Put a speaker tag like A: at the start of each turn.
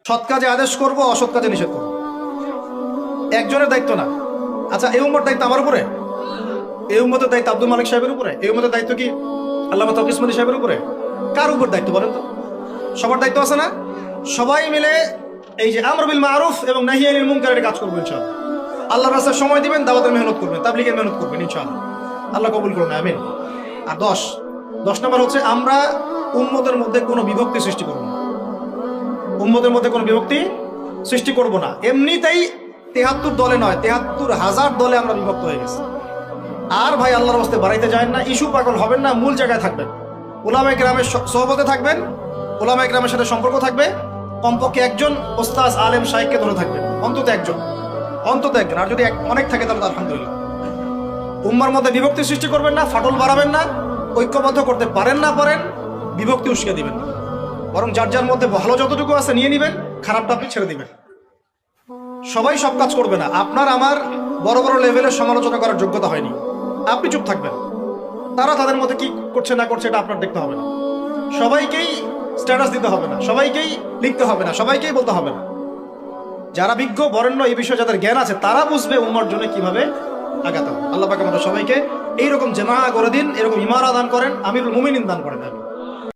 A: সৎ কাজে আদেশ করব, অসৎ কাজে নিষেধ করব। একজনের দায়িত্ব না। আচ্ছা, এই উম্মতের দায়িত্ব আমার উপরে? এই উম্মতের দায়িত্ব আব্দুল মালিক সাহেবের উপরে? এই উম্মতের দায়িত্ব কি আল্লামা তৌফিক ইসমাইলি সাহেবের উপরে? কার উপর দায়িত্ব বলেন তো? সবার দায়িত্ব আছে না? সবাই মিলে এই যে আমর বিল মারুফ এবং নাহি আনিল মুনকারের কাজ করবেন ইনশাআল্লাহ। আল্লাহর রাস্তায় সময় দিবেন, দাওয়াতের মেহনত করবেন, তাবলীগের মেহনত করবেন ইনশাআল্লাহ। আল্লাহ কবুল করুন, আমিন। আর 10 নম্বর হচ্ছে আমরা উম্মতের মধ্যে কোনো বিভক্তি সৃষ্টি করব না। উম্মতের মধ্যে কোনো বিভক্তি সৃষ্টি করব না। এমনিতেই 73 দলে নয়, 73,000 দলে আমরা বিভক্ত হয়ে গেছি। আর ভাই আল্লাহর রাস্তায় বাড়াইতে যায় না, ইস্যু পাগল হবেন না, মূল জায়গায় থাকবেন। উলামায়ে কেরামের সোহবতে থাকবেন, উলামায়ে কেরামের সাথে সম্পর্ক থাকবে। কমপক্ষে একজন ওস্তাদ আলেম শাইখকে ধরে থাকবেন, অন্তত একজন। আর যদি অনেক থাকে তাহলে আলহামদুলিল্লাহ। উম্মার মধ্যে বিভক্তি সৃষ্টি করবেন না, ফাটল বাড়াবেন না। ঐক্যবদ্ধ করতে পারেন না পারেন, বিভক্তি উস্কে দিবেন না। বরং যার যার মধ্যে ভালো যতটুকু আছে নিয়ে নিবেন, খারাপটা আপনি ছেড়ে দিবেন। সবাই সব কাজ করবে না। আপনার আমার বড় বড় লেভেলের সমালোচনা করার যোগ্যতা হয়নি, আপনি চুপ থাকবেন। তারা তাদের মধ্যে কি করছে না করছে এটা আপনার দেখতে হবে না। সবাইকেই স্ট্যাটাস দিতে হবে না, সবাইকেই লিখতে হবে না, সবাইকেই বলতে হবে না। যারা বিজ্ঞ বরেণ্য এই বিষয়ে যাদের জ্ঞান আছে তারা বুঝবে উম্মার জন্য কিভাবে আগাতে হবে। আল্লাহ পাক আমাদের সবাইকে এইরকম জামাআ করে দিন, এরকম ইমারা দান করেন, আমিরুল মুমিনিন দান করেন।